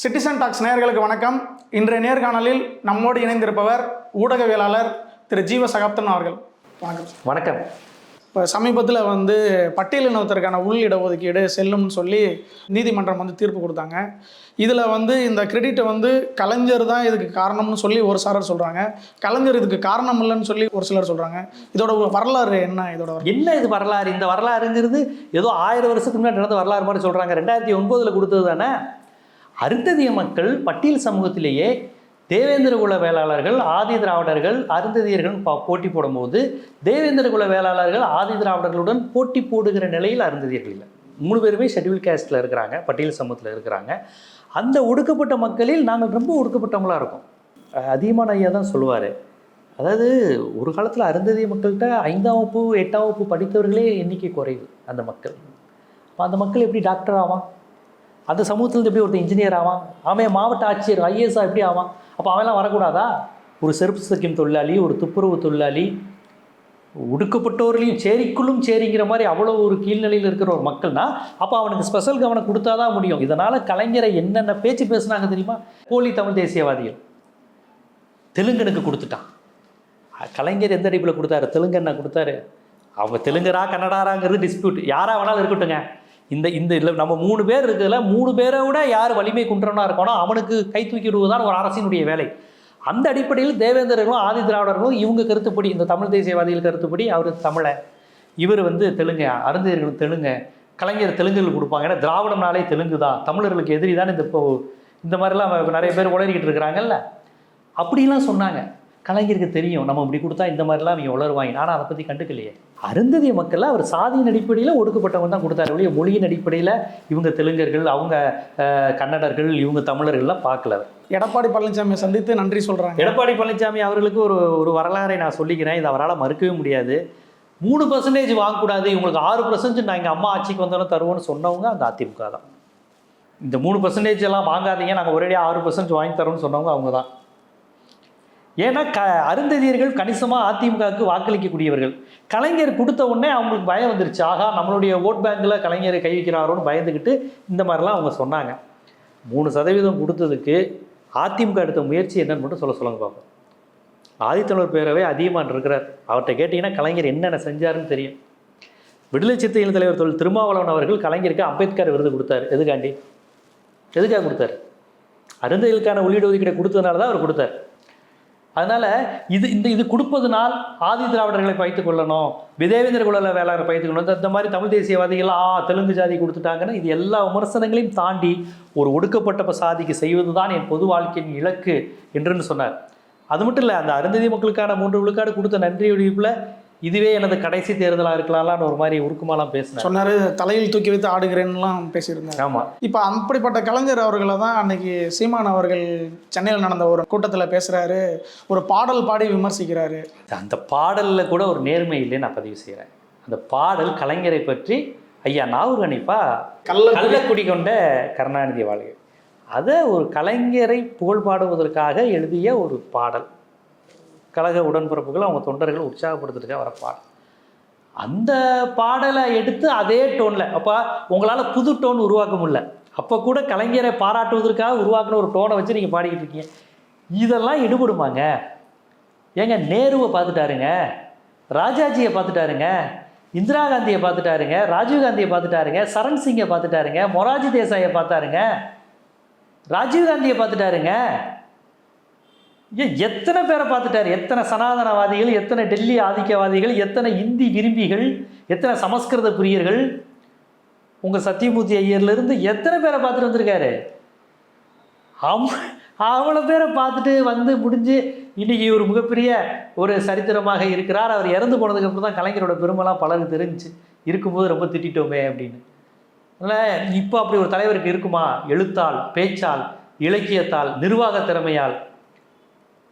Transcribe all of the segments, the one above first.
Citizen tax நேயர்களுக்கு வணக்கம். இன்றைய நேர்காணலில் நம்மோடு இணைந்திருப்பவர் ஊடகவியலாளர் திரு ஜீவ சகாப்தன் அவர்கள். வணக்கம். வணக்கம். இப்போ சமீபத்தில் பட்டியலினத்திற்கான உள் இடஒதுக்கீடு செல்லும்னு சொல்லி நீதிமன்றம் தீர்ப்பு கொடுத்தாங்க. இதில் இந்த கிரெடிட்டை கலைஞர் தான் இதுக்கு காரணம்னு சொல்லி ஒரு சாரர் சொல்கிறாங்க, கலைஞர் இதுக்கு காரணம் இல்லைன்னு சொல்லி ஒரு சிலர் சொல்கிறாங்க. இதோட வரலாறு என்ன? இது வரலாறு? இந்த வரலாறுங்கிறது ஏதோ 1000 வருஷத்துக்கு முன்னாடி நடந்த வரலாறு மாதிரி சொல்கிறாங்க. 2009 கொடுத்தது தானே. அருந்ததிய மக்கள் பட்டியல் சமூகத்திலேயே தேவேந்திர குல வேளாளர்கள், ஆதி திராவிடர்கள், அருந்ததியர்கள் போட்டி போடும்போது தேவேந்திர குல வேளாளர்கள் ஆதி திராவிடர்களுடன் போட்டி போடுகிற நிலையில் அருந்ததியர்கள் இல்லை. 3 பேருமே ஷெட்யூல் கேஸ்டில் இருக்கிறாங்க, பட்டியல் சமூகத்தில் இருக்கிறாங்க. அந்த ஒடுக்கப்பட்ட மக்களில் நாங்கள் ரொம்ப ஒடுக்கப்பட்டவங்களாக இருக்கோம். அதிகமான ஐயா தான் சொல்லுவார், அதாவது ஒரு காலத்தில் அருந்ததிய மக்கள்கிட்ட 5ஆம் வகுப்பு 8ஆம் வகுப்பு படித்தவர்களே எண்ணிக்கை குறைவு. அந்த மக்கள் அந்த மக்கள் எப்படி டாக்டர் ஆவான்? அந்த சமூகத்தில் எப்படி ஒருத்தர் இன்ஜினியர் ஆவான்? அவன் மாவட்ட ஆட்சியர் IAS எப்படி ஆவான்? அப்போ அவெல்லாம் வரக்கூடாதா? ஒரு செருப்பு தைக்கும் தொழிலாளி, ஒரு துப்புரவு தொழிலாளி, ஒடுக்கப்பட்டவர்களையும் சேரிக்குள்ளும் சேரிங்கிற மாதிரி அவ்வளோ ஒரு கீழ்நிலையில் இருக்கிற ஒரு மக்கள்னா அப்போ அவனுக்கு ஸ்பெஷல் கவனம் கொடுத்தா தான் முடியும். இதனால் கலைஞரை என்னென்ன பேச்சு பேசுனாங்க தெரியுமா? போலி தமிழ் தேசியவாதிகள். தெலுங்கனுக்கு கொடுத்துட்டான். கலைஞர் எந்த அடிப்பில் கொடுத்தாரு? தெலுங்கண்ணா கொடுத்தாரு. அவங்க தெலுங்கரா கன்னடாராங்கிறது டிஸ்பியூட், யாராக வேணாலும் இருக்கட்டுங்க. இந்த இல்லை நம்ம 3 பேர் இருக்குதுல, 3 பேரை விட யார் வலிமை குன்றவனாக இருக்கணும் அவனுக்கு கை தூக்கி விடுவதுதான் ஒரு அரசினுடைய வேலை. அந்த அடிப்படையில் தேவேந்திரர்களும் ஆதி திராவிடர்களும் இவங்க கருத்துப்படி, இந்த தமிழ் தேசியவாதிகள் கருத்துப்படி அவர் தமிழை, இவர் தெலுங்கு, அருந்ததியர்கள் தெலுங்கு, கலைஞர் தெலுங்குகள் கொடுப்பாங்க. ஏன்னா திராவிடம்னாலே தெலுங்கு தான், தமிழர்களுக்கு எதிரி தான். இந்த மாதிரிலாம் நிறைய பேர் உளறிக்கிட்டு இருக்கிறாங்கல்ல, அப்படிலாம் சொன்னாங்க. கலைஞருக்கு தெரியும் நம்ம இப்படி கொடுத்தா இந்த மாதிரிலாம் அவங்க உளருவாங்க. ஆனால் அதை பற்றி கண்டுக்கலையே. அருந்ததிய மக்கள் அவர் சாதியின் அடிப்படையில் ஒடுக்கப்பட்டவங்க தான் கொடுத்தாரு ஒழிய மொழியின் அடிப்படையில் இவங்க தெலுங்கர்கள், அவங்க கன்னடர்கள், இவங்க தமிழர்கள்லாம் பார்க்கல. எடப்பாடி பழனிசாமியை சந்தித்து நன்றி சொல்கிறாங்க. எடப்பாடி பழனிசாமி அவர்களுக்கு ஒரு வரலாறை நான் சொல்லிக்கிறேன், இது அவரால் மறுக்கவே முடியாது. 3% வாங்கக்கூடாது, இவங்களுக்கு 6% நான் எங்கள் அம்மா ஆட்சிக்கு வந்தோன்னு தருவோன்னு சொன்னவங்க அந்த அதிமுக தான். இந்த 3% எல்லாம் வாங்காதீங்க, நாங்கள் ஒரேடியாக 6% வாங்கி தரோன்னு சொன்னவங்க அவங்க தான். ஏன்னா அருந்ததியர்கள் கணிசமாக அதிமுகவுக்கு வாக்களிக்கக்கூடியவர்கள். கலைஞர் கொடுத்த உடனே அவங்களுக்கு பயம் வந்துருச்சு, ஆகா நம்மளுடைய ஓட் பேங்கில் கலைஞரை கை வைக்கிறாரோன்னு பயந்துக்கிட்டு இந்த மாதிரிலாம் அவங்க சொன்னாங்க. 3% கொடுத்ததுக்கு அதிமுக எடுத்த முயற்சி என்னன்னு மட்டும் சொல்லுங்க பார்ப்போம். ஆதித்தமிழர் பேரவை அதிகமாக இருக்கிறார், அவர்கிட்ட கேட்டிங்கன்னா கலைஞர் என்னென்ன செஞ்சாருன்னு தெரியும். விடுதலை சிறுத்தைகள் தலைவர் திருமாவளவன் அவர்கள் கலைஞருக்கு அம்பேத்கர் விருது கொடுத்தாரு. எதுக்காக கொடுத்தாரு? அருந்ததியர்களுக்கான உள்ளீடு ஒதுக்கீடு கொடுத்ததுனால தான் அவர் கொடுத்தார். அதனால் இது கொடுப்பதனால் ஆதி திராவிடர்களை பயித்துக் கொள்ளணும், தேவேந்திர குல வேளாளரை பயித்துக் கொள்ளணும், இந்த மாதிரி தமிழ் தேசியவாதிகள் தெலுங்கு ஜாதி கொடுத்துட்டாங்கன்னு இது எல்லா விமர்சனங்களையும் தாண்டி ஒரு ஒடுக்கப்பட்ட சாதிக்கு செய்வது தான் என் பொது வாழ்க்கையின் இலக்கு என்றுன்னு சொன்னார். அது மட்டும் இல்லை, அந்த அருந்ததிய மக்களுக்கான 3 விழுக்காடு கொடுத்த நன்றி ஒழிப்பில் இதுவே எனது கடைசி தேர்தலாக இருக்கலாம்னு ஒரு மாதிரி உருக்குமாலாம் பேசினார். சொன்னார், தலையில் தூக்கி வைத்து ஆடுகிறேன்னுலாம் பேசியிருந்தார். ஆமாம். இப்போ அப்படிப்பட்ட கலைஞர் அவர்களை தான் அன்னைக்கு சீமான் அவர்கள் சென்னையில் நடந்த ஒரு கூட்டத்தில் பேசுகிறாரு, ஒரு பாடல் பாடி விமர்சிக்கிறாரு. அந்த பாடலில் கூட ஒரு நேர்மை இல்லைன்னு நான் பதிவு செய்கிறேன். அந்த பாடல் கலைஞரை பற்றி ஐயா நாவூர் கணிப்பா கள்ளக்குடி கொண்ட கருணாநிதி வாழ்க, அதை ஒரு கலைஞரை புகழ் பாடுவதற்காக எழுதிய ஒரு பாடல். கழக உடன்பிறப்புகள் அவங்க தொண்டர்கள் உற்சாகப்படுத்துறதுக்காக வர பாடல். அந்த பாடலை எடுத்து அதே டோனில், அப்போ உங்களால் புது டோன் உருவாக்க முடியல, அப்போ கூட கலைஞரை பாராட்டுவதற்காக உருவாக்கின ஒரு டோனை வச்சு நீங்கள் பாடிக்கிட்டு இருக்கீங்க. இதெல்லாம் எடுபடுமாங்க? ஏங்க நேருவை பார்த்துட்டாருங்க, ராஜாஜியை பார்த்துட்டாருங்க, இந்திரா காந்தியை பார்த்துட்டாருங்க, ராஜீவ்காந்தியை பார்த்துட்டாருங்க, சரண் சிங்கை பார்த்துட்டாருங்க, மொராஜி தேசாயை பார்த்தாருங்க, ராஜீவ்காந்தியை பார்த்துட்டாருங்க. எத்தனை பேரை பார்த்துட்டாரு? எத்தனை சனாதனவாதிகள், எத்தனை டெல்லி ஆதிக்கவாதிகள், எத்தனை இந்தி விரும்பிகள், எத்தனை சமஸ்கிருத பிரியர்கள், உங்கள் சத்தியமூர்த்தி ஐயர்லேருந்து எத்தனை பேரை பார்த்துட்டு வந்திருக்காரு? அவ்வளோ பேரை பார்த்துட்டு முடிஞ்சு இன்றைக்கி ஒரு மிகப்பெரிய ஒரு சரித்திரமாக இருக்கிறார். அவர் இறந்து போனதுக்கப்புறம் தான் கலைஞரோட பெருமைலாம் பலருக்கு தெரிஞ்சு, இருக்கும்போது ரொம்ப திட்டோமே அப்படின்னு. அதனால் இப்போ அப்படி ஒரு தலைவருக்கு இருக்குமா? எழுத்தால், பேச்சால், இலக்கியத்தால், நிர்வாக திறமையால்,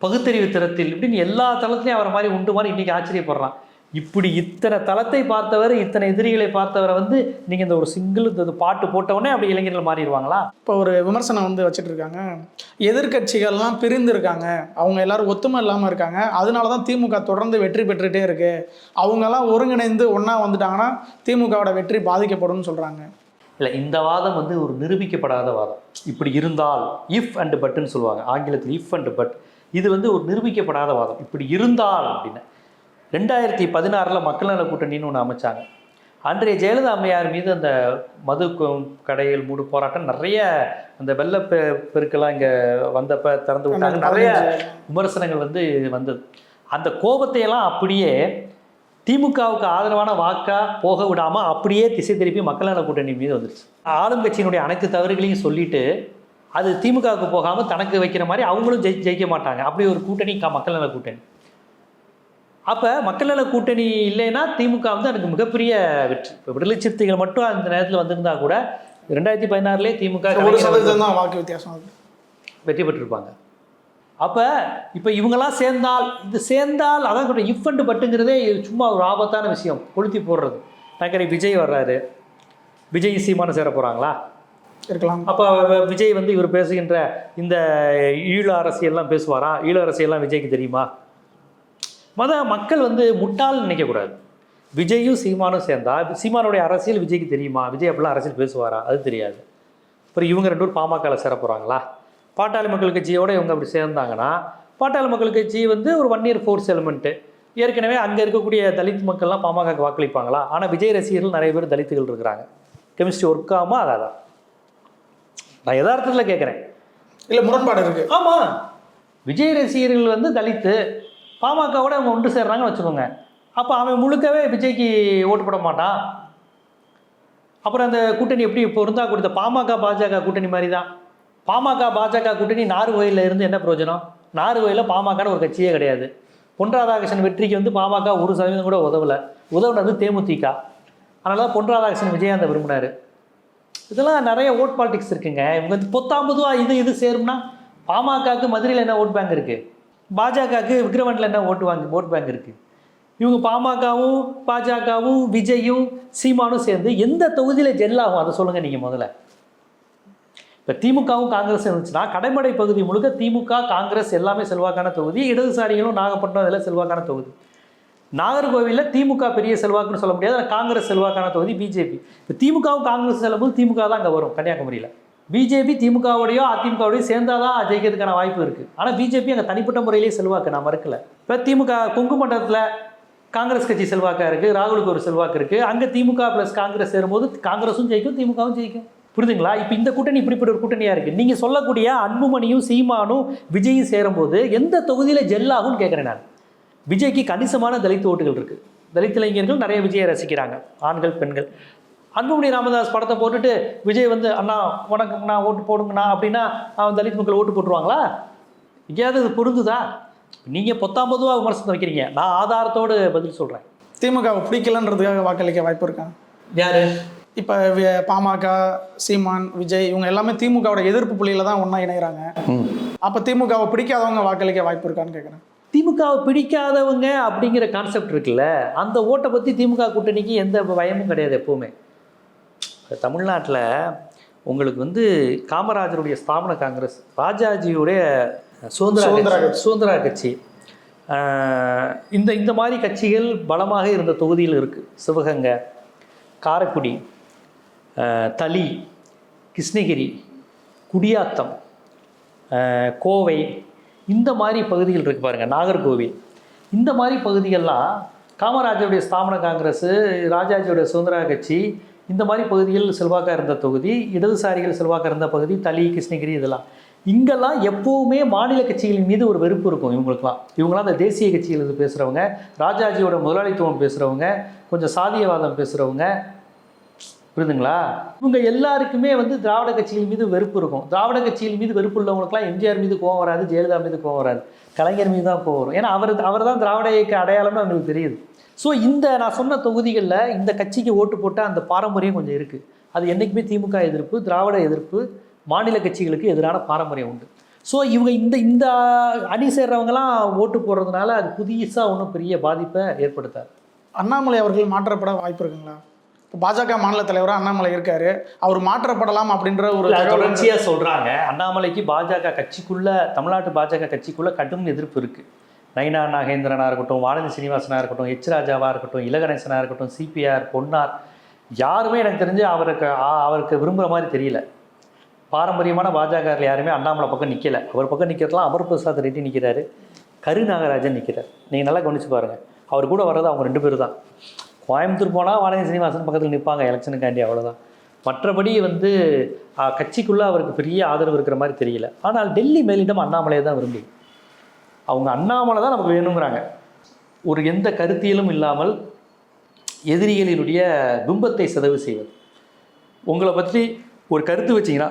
பகுத்தறிவு திறத்தில், இப்படின்னு எல்லா தளத்துலையும் அவரை மாதிரி உண்டு மாதிரி இன்றைக்கி ஆச்சரியப்படுறான். இப்படி இத்தனை தளத்தை பார்த்தவர், இத்தனை எதிரிகளை பார்த்தவரை நீங்கள் இந்த ஒரு சிங்கிள் இந்த பாட்டு போட்டவுடனே அப்படி இளைஞர்கள் மாறிடுவாங்களா? இப்போ ஒரு விமர்சனம் வச்சுட்டு இருக்காங்க, எதிர்கட்சிகள்லாம் பிரிந்து இருக்காங்க, அவங்க எல்லாரும் ஒத்துமை இல்லாமல் இருக்காங்க, அதனால தான் திமுக தொடர்ந்து வெற்றி பெற்றுகிட்டே இருக்கு, அவங்கெல்லாம் ஒருங்கிணைந்து ஒன்றா வந்துட்டாங்கன்னா திமுகவோட வெற்றி பாதிக்கப்படும் சொல்கிறாங்க. இல்லை, இந்த வாதம் வந்து ஒரு நிரூபிக்கப்படாத வாதம். இப்படி இருந்தால் இஃப் அண்ட் பட்னு சொல்லுவாங்க ஆங்கிலத்தில், இஃப் அண்ட் பட். இது வந்து ஒரு நிரூபிக்கப்படாத வாதம். இப்படி இருந்தால் அப்படின்னு 2016 மக்கள் நல கூட்டணின்னு ஒன்று அமைச்சாங்க. அன்றைய ஜெயலலிதா அம்மையார் மீது அந்த மது கடைகள் மூடு போராட்டம், நிறைய அந்த வெள்ள பெருக்கெல்லாம் இங்கே வந்தப்போ திறந்து விட்டாங்க, நிறைய விமர்சனங்கள் வந்து வந்தது. அந்த கோபத்தையெல்லாம் அப்படியே திமுகவுக்கு ஆதரவான வாக்கா போக விடாமல் அப்படியே திசை திருப்பி மக்கள் நல கூட்டணி மீது வந்துருச்சு. ஆளும் கட்சியினுடைய அனைத்து தவறுகளையும் சொல்லிட்டு அது திமுகவுக்கு போகாமல் தனக்கு வைக்கிற மாதிரி அவங்களும் ஜெயிக்க மாட்டாங்க. அப்படி ஒரு கூட்டணி மக்கள் நல கூட்டணி. அப்போ மக்கள் நல கூட்டணி இல்லைன்னா திமுக வந்து எனக்கு மிகப்பெரிய வெற்றி. இப்போ விடுதலை சிறுத்தைகள் மட்டும் அந்த நேரத்தில் வந்திருந்தா கூட 2016 திமுக வாக்கு வித்தியாசம் வெற்றி பெற்றிருப்பாங்க. அப்போ இப்போ இவங்கெல்லாம் சேர்ந்தால் அதான் சொல்கிறேன், இஃப் அண்ட் பட்டுங்கிறதே சும்மா ஒரு ஆபத்தான விஷயம், கொளுத்தி போடுறது. நகரை விஜய் வர்றாரு, விஜய் சீமானு சேர போகிறாங்களா இருக்கலாம். அப்போ விஜய் வந்து இவர் பேசுகின்ற இந்த ஈழ அரசியல்லாம் பேசுவாரா? ஈழ அரசியல்லாம் விஜய்க்கு தெரியுமா? மக்கள் வந்து முட்டாள்னு நினைக்கக்கூடாது. விஜயும் சீமானும் சேர்ந்தா சீமானுடைய அரசியல் விஜய்க்கு தெரியுமா? விஜய் அப்படிலாம் அரசியல் பேசுவாரா? அது தெரியாது. அப்புறம் இவங்க 2 பேரும் பாமகவில் சேர போகிறாங்களா? பாட்டாளி மக்கள் கட்சியோடு இவங்க அப்படி சேர்ந்தாங்கன்னா பாட்டாளி மக்கள் கட்சி வந்து ஒரு 1 year ஃபோர்ஸ் எலிமெண்ட்டு. ஏற்கனவே அங்கே இருக்கக்கூடிய தலித் மக்கள்லாம் பாமகக்கு வாக்களிப்பாங்களா? ஆனால் விஜய் ரசிகர்கள் நிறைய பேர் தலித்துகள் இருக்கிறாங்க. கெமிஸ்ட்ரி ஒர்க் ஆகாம அதான் நான் யதார்த்தத்தில் கேட்குறேன். இல்லை, முரண்பாடு இருக்குது. ஆமாம், விஜய் ரசிகர்கள் வந்து தலித்து, பாமகவோட அவங்க ஒன்று சேர்றாங்கன்னு வச்சுக்கோங்க. அப்போ அவன் முழுக்கவே விஜய்க்கு ஓட்டு போட மாட்டான். அப்புறம் அந்த கூட்டணி எப்படி பொருந்தா கொடுத்த பாமக பாஜக கூட்டணி மாதிரி தான். பாமக பாஜக கூட்டணி நார்வேயில் இருந்து என்ன பிரயோஜனம்? நார்வேயில் பாமகன்னு ஒரு கட்சியே கிடையாது. பொன் ராதாகிருஷ்ணன் வெற்றிக்கு வந்து பாமக 1% கூட உதவுனது தேமுதிக. அதனால தான் பொன் ராதாகிருஷ்ணன் விஜயகாந்தை விரும்பினார். இதெல்லாம் நிறைய ஓட் பாலிடிக்ஸ் இருக்குங்க. இவங்க வந்து பொத்தாம்பதுவாக இது சேரும்னா பாமகவுக்கு மதுரையில் என்ன ஓட் பேங்க் இருக்குது, பாஜகவுக்கு விக்ரவாண்டில் என்ன ஓட் பேங்க் இருக்குது. இவங்க பாமகவும் பாஜகவும் விஜயும் சீமானும் சேர்ந்து எந்த தொகுதியில் ஜெல்லாகும் அதை சொல்லுங்கள் நீங்கள் முதல்ல. இப்போ திமுகவும் காங்கிரஸ் இருந்துச்சுன்னா கடைமடை பகுதி முழுக்க திமுக காங்கிரஸ் எல்லாமே செல்வாக்கான தொகுதி. இடதுசாரிகளும் நாகப்பட்டினம் இதெல்லாம் செல்வாக்கான தொகுதி. நாகர்கோவிலில் திமுக பெரிய செல்வாக்குன்னு சொல்ல முடியாது, காங்கிரஸ் செல்வாக்கான தொகுதி பிஜேபி. இப்போ திமுகவும் காங்கிரஸ் செல்லும்போது திமுக தான் அங்கே வரும் கன்னியாகுமரியில். பிஜேபி திமுகவோடையோ அதிமுகவோடையோ சேர்ந்தாதான் ஜெயிக்கிறதுக்கான வாய்ப்பு இருக்குது. ஆனால் பிஜேபி அங்கே தனிப்பட்ட முறையிலேயே செல்வாக்கு நான் மறுக்கல. இப்போ திமுக கொங்கு மண்டலத்தில் காங்கிரஸ் கட்சி செல்வாக்காக இருக்குது, ராகுலுக்கு ஒரு செல்வாக்கு இருக்குது. அங்கே திமுக ப்ளஸ் காங்கிரஸ் சேரும்போது காங்கிரஸும் ஜெயிக்கும், திமுகவும் ஜெயிக்கும். புரிதுங்களா? இப்போ இந்த கூட்டணி இப்படிப்பட்ட ஒரு கூட்டணியாக இருக்குது. நீங்கள் சொல்லக்கூடிய அன்புமணியும் சீமானும் விஜயும் சேரும்போது எந்த தொகுதியில் ஜெல்லாகும்னு கேட்குறேன் நான். விஜய்க்கு கணிசமான தலித் ஓட்டுகள் இருக்குது. தலித் இளைஞர்கள் நிறைய விஜயை ரசிக்கிறாங்க, ஆண்கள் பெண்கள். அன்புமணி ராமதாஸ் படத்தை போட்டுட்டு விஜய் வந்து அண்ணா உனக்கு நான் ஓட்டு போடுங்கண்ணா அப்படின்னா அவன் தலித் மக்கள் ஓட்டு போட்டுருவாங்களா? எங்கேயாவது இது பொருந்துதா? நீங்கள் பொத்தாம்பதுவாக விமர்சனம் வைக்கிறீங்க, நான் ஆதாரத்தோடு பதில் சொல்கிறேன். திமுக பிடிக்கலன்றதுக்காக வாக்களிக்க வாய்ப்பு இருக்காங்க. யார்? இப்போ பாமக, சீமான், விஜய் இவங்க எல்லாமே திமுகவோட எதிர்ப்பு புள்ளியில தான் ஒன்றா இணைகிறாங்க. அப்போ திமுகவை பிடிக்காதவங்க வாக்களிக்க வாய்ப்பு இருக்கான்னு கேட்குறேன். திமுகவை பிடிக்காதவங்க அப்படிங்கிற கான்செப்ட் இருக்குல்ல, அந்த ஓட்டை பற்றி திமுக கூட்டணிக்கு எந்த பயமும் கிடையாது எப்போவுமே. தமிழ்நாட்டில் உங்களுக்கு வந்து காமராஜருடைய ஸ்தாபன காங்கிரஸ், ராஜாஜியுடைய சுதந்திரா கட்சி, இந்த மாதிரி கட்சிகள் பலமாக இருந்த தொகுதியில் இருக்குது. சிவகங்கை, காரைக்குடி, தளி, கிருஷ்ணகிரி, குடியாத்தம், கோவை, இந்த மாதிரி பகுதிகள் இருக்குது பாருங்கள், நாகர்கோவில். இந்த மாதிரி பகுதிகள்லாம் காமராஜருடைய ஸ்தாபன காங்கிரஸ், ராஜாஜியோடைய சுதந்திரா கட்சி, இந்த மாதிரி பகுதிகள் செல்வாக்காக இருந்த தொகுதி, இடதுசாரிகள் செல்வாக்காக இருந்த பகுதி, தளி, கிருஷ்ணகிரி, இதெல்லாம். இங்கெல்லாம் எப்போவுமே மாநில கட்சிகளின் மீது ஒரு வெறுப்பு இருக்கும் இவங்களுக்குலாம். இவங்களாம் அந்த தேசிய கட்சிகள் பேசுகிறவங்க, ராஜாஜியோட முதலாளித்துவம் பேசுகிறவங்க, கொஞ்சம் சாதியவாதம் பேசுகிறவங்க, புரியுதுங்களா? இவங்க எல்லாருக்குமே வந்து திராவிட கட்சிகள் மீது வெறுப்பு இருக்கும். திராவிட கட்சிகள் மீது வெறுப்பு உள்ளவங்களுக்குலாம் எம்ஜிஆர் மீது கோவம் வராது, ஜெயலலிதா மீது கோவம் வராது, கலைஞர் மீது தான் கோவம் வரும். ஏன்னா அவர் தான் திராவிட இயக்க அடையாளம்னு அவங்களுக்கு தெரியுது. ஸோ இந்த நான் சொன்ன தொகுதிகளில் இந்த கட்சிக்கு ஓட்டு போட்டால் அந்த பாரம்பரியம் கொஞ்சம் இருக்குது. அது என்றைக்குமே திமுக எதிர்ப்பு, திராவிட எதிர்ப்பு, மாநில கட்சிகளுக்கு எதிரான பாரம்பரியம் உண்டு. ஸோ இவங்க இந்த அணி சேர்றவங்கலாம் ஓட்டு போடுறதுனால அது புதுசாக ஒன்றும் பெரிய பாதிப்பை ஏற்படுத்தாது. அண்ணாமலை அவர்கள் மாற்றப்பட வாய்ப்பு இருக்குங்களா? இப்போ பாஜக மாநில தலைவராக அண்ணாமலை இருக்காரு, அவர் மாற்றப்படலாம் அப்படின்ற ஒரு தொடர்ச்சியாக சொல்கிறாங்க. அண்ணாமலைக்கு பாஜக கட்சிக்குள்ளே, தமிழ்நாட்டு பாஜக கட்சிக்குள்ளே கடும் எதிர்ப்பு இருக்குது. நயினா நாகேந்திரனாக இருக்கட்டும், வானதி சீனிவாசனாக இருக்கட்டும், எச் ராஜாவாக இருக்கட்டும், இலகணேசனாக இருக்கட்டும், சிபிஆர், பொன்னார், யாருமே எனக்கு தெரிஞ்சு அவருக்கு விரும்புகிற மாதிரி தெரியல. பாரம்பரியமான பாஜகவில் யாருமே அண்ணாமலை பக்கம் நிற்கலை. அவர் பக்கம் நிற்கிறதுலாம் அமர் பிரசாத் ரெட்டி நிற்கிறாரு, கரு நாகராஜன் நிற்கிறார். நீங்கள் நல்லா கவனிச்சு பாருங்கள். அவர் கூட வர்றது அவங்க 2 பேர் தான். கோயம்புத்தூர் போனால் வானதி சீனிவாசன் பக்கத்தில் நிற்பாங்க எலெக்ஷனுக்காண்டி, அவ்வளோதான். மற்றபடி வந்து கட்சிக்குள்ளே அவருக்கு பெரிய ஆதரவு இருக்கிற மாதிரி தெரியல. ஆனால் டெல்லி மேலிடம் அண்ணாமலையை தான் விரும்பி, அவங்க அண்ணாமலை தான் நமக்கு வேணுங்கிறாங்க. ஒரு எந்த கருத்தியலும் இல்லாமல் எதிரிகளினுடைய பிம்பத்தை சிதைவு செய்வது. உங்களை பற்றி ஒரு கருத்து வச்சிங்கன்னா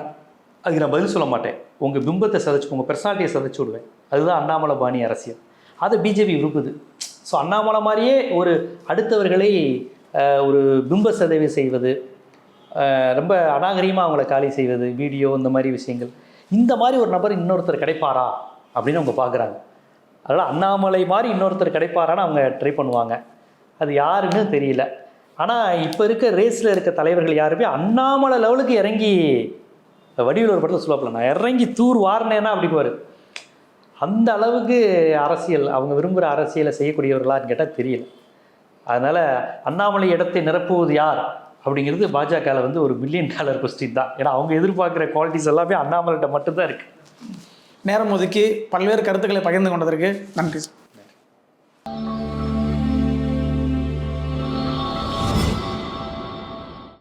அதுக்கு நான் பதில் சொல்ல மாட்டேன், உங்கள் பிம்பத்தை சிதைச்சு உங்கள் பர்சனாலிட்டியை சிதைச்சு விடுவேன். அதுதான் அண்ணாமலை பாணி அரசியல். அதை பிஜேபி விரும்புது. ஸோ அண்ணாமலை மாதிரியே ஒரு அடுத்தவர்களை ஒரு பிம்ப சிதைவு செய்வது, ரொம்ப அநாகரிகமாக அவங்கள காலி செய்வது, வீடியோ இந்த மாதிரி விஷயங்கள். இந்த மாதிரி ஒரு நபர் இன்னொருத்தர் கிடைப்பாரா அப்படின்னு அவங்க பார்க்குறாங்க. அதனால் அண்ணாமலை மாதிரி இன்னொருத்தர் கிடைப்பாரான்னு அவங்க ட்ரை பண்ணுவாங்க. அது யாருன்னு தெரியல. ஆனால் இப்போ இருக்க ரேஸில் இருக்க தலைவர்கள் யாருமே அண்ணாமலை லெவலுக்கு இறங்கி, வடிவில் ஒரு படத்தில் சொல்லுவாப்பில், நான் இறங்கி தூர் வாரினேன்னா அப்படிங்குவார். அந்த அளவுக்கு அரசியல் அவங்க விரும்புகிற அரசியலை செய்யக்கூடியவர்களான்னு கேட்டால் தெரியல. அதனால் அண்ணாமலை இடத்தை நிரப்புவது யார் அப்படிங்கிறது பாஜகவில் வந்து ஒரு $1 பில்லியன் கொஸ்டின் தான். ஏன்னா அவங்க எதிர்பார்க்குற குவாலிட்டிஸ் எல்லாமே அண்ணாமலைகிட்ட மட்டும்தான் இருக்குது. நேரம் ஒதுக்கி பல்வேறு கருத்துக்களை பகிர்ந்து கொண்டதற்கு நன்றி சார்.